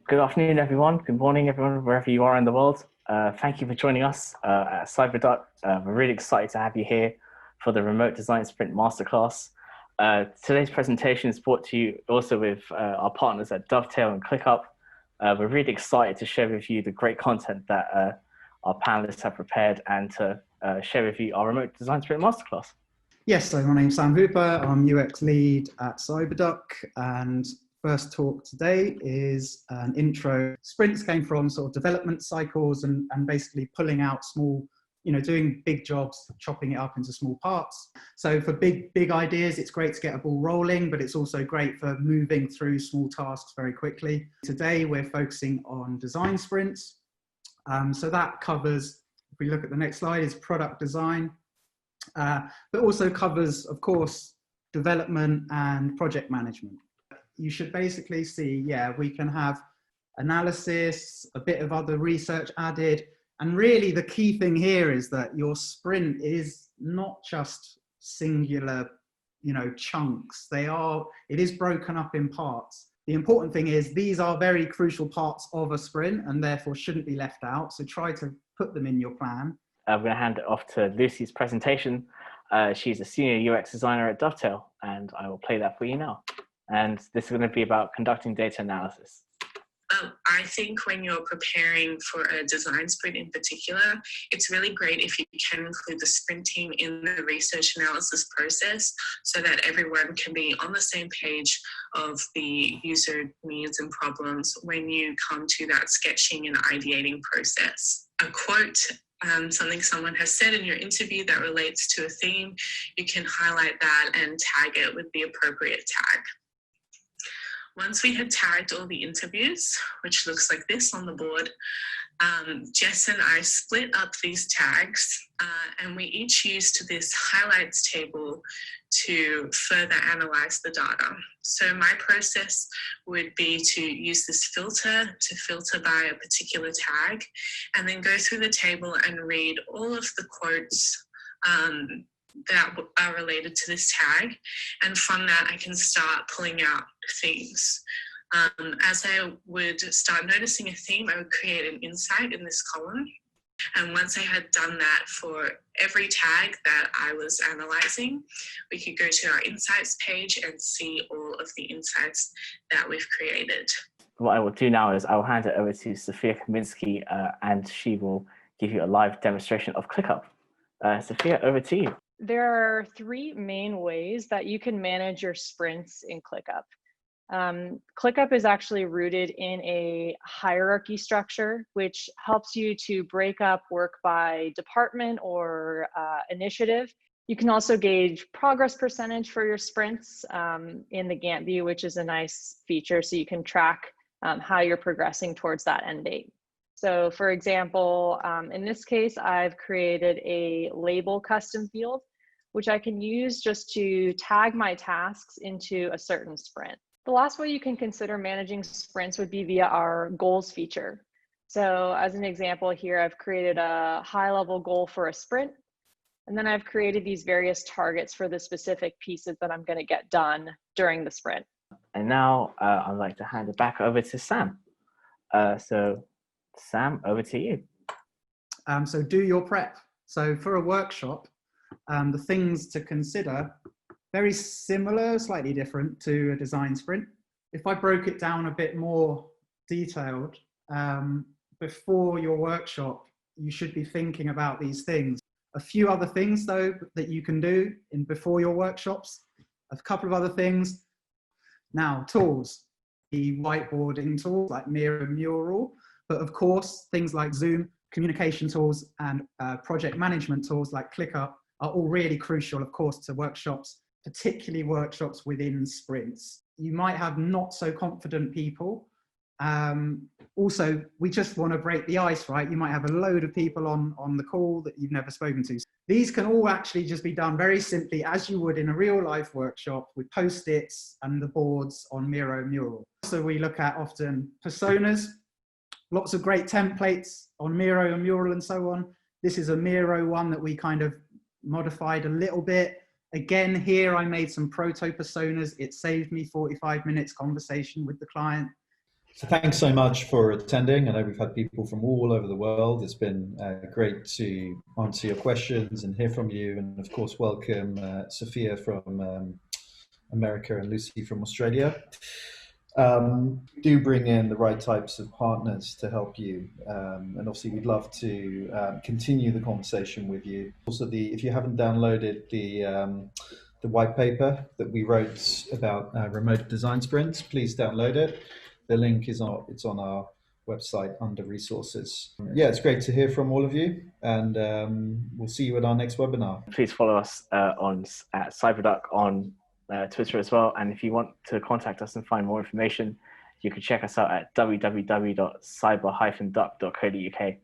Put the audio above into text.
Good afternoon, everyone. Good morning, everyone, wherever you are in the world. Thank you for joining us at CyberDuck. We're really excited to have you here for the Remote Design Sprint Masterclass. Today's presentation is brought to you also with our partners at Dovetail and ClickUp. We're really excited to share with you the great content that our panelists have prepared and to share with you our Remote Design Sprint Masterclass. Yes, so my name's Sam Hooper. I'm UX lead at CyberDuck, and first talk today is an intro. Sprints came from sort of development cycles and basically pulling out small, doing big jobs, chopping it up into small parts. So for big ideas, it's great to get a ball rolling, but it's also great for moving through small tasks very quickly. Today, we're focusing on design sprints. So that covers, if we look at the next slide, is product design, but also covers, of course, development and project management. You should basically see, we can have analysis, a bit of other research added. And really the key thing here is that your sprint is not just singular, chunks. It is broken up in parts. The important thing is these are very crucial parts of a sprint and therefore shouldn't be left out. So try to put them in your plan. I'm going to hand it off to Lucy's presentation. She's a senior UX designer at Dovetail, and I will play that for you now. And this is going to be about conducting data analysis. I think when you're preparing for a design sprint in particular, it's really great if you can include the sprint team in the research analysis process so that everyone can be on the same page of the user needs and problems when you come to that sketching and ideating process. A quote, something someone has said in your interview that relates to a theme, you can highlight that and tag it with the appropriate tag. Once we had tagged all the interviews, which looks like this on the board, Jess and I split up these tags and we each used this highlights table to further analyze the data. So my process would be to use this filter to filter by a particular tag and then go through the table and read all of the quotes that are related to this tag, and from that I can start pulling out themes. As I would start noticing a theme, I would create an insight in this column, and once I had done that for every tag that I was analyzing, we could go to our insights page and see all of the insights that we've created. What I will do now is I will hand it over to Sophia Kaminsky and she will give you a live demonstration of ClickUp. Sophia, over to you. There are three main ways that you can manage your sprints in ClickUp. ClickUp is actually rooted in a hierarchy structure, which helps you to break up work by department or initiative. You can also gauge progress percentage for your sprints in the Gantt view, which is a nice feature, so you can track how you're progressing towards that end date. So for example, in this case, I've created a label custom field, which I can use just to tag my tasks into a certain sprint. The last way you can consider managing sprints would be via our goals feature. So as an example here, I've created a high-level goal for a sprint, and then I've created these various targets for the specific pieces that I'm going to get done during the sprint. And now I'd like to hand it back over to Sam. So Sam, over to you. So do your prep. So for a workshop, the things to consider, very similar, slightly different to a design sprint. If I broke it down a bit more detailed, before your workshop, you should be thinking about these things. A few other things though that you can do before your workshops, a couple of other things. Now, tools, the whiteboarding tools like Miro and Mural, but of course, things like Zoom, communication tools, and project management tools like ClickUp are all really crucial, of course, to workshops, particularly workshops within sprints. You might have not so confident people. Also, we just want to break the ice, right? You might have a load of people on the call that you've never spoken to. These can all actually just be done very simply as you would in a real life workshop with Post-its and the boards on Miro and Mural. So we look at often personas, lots of great templates on Miro and Mural and so on. This is a Miro one that we kind of modified a little bit. Again, here I made some proto personas. It saved me 45 minutes conversation with the client. So thanks so much for attending. I know we've had people from all over the world. It's been great to answer your questions and hear from you. And of course, welcome Sophia from America and Lucy from Australia. Do bring in the right types of partners to help you. And obviously we'd love to continue the conversation with you. Also, if you haven't downloaded the white paper that we wrote about remote design sprints, please download it. The link is on our website under resources. Yeah, it's great to hear from all of you, and we'll see you at our next webinar. Please follow us at Cyberduck on Twitter as well. And if you want to contact us and find more information, you can check us out at www.cyber-duck.co.uk.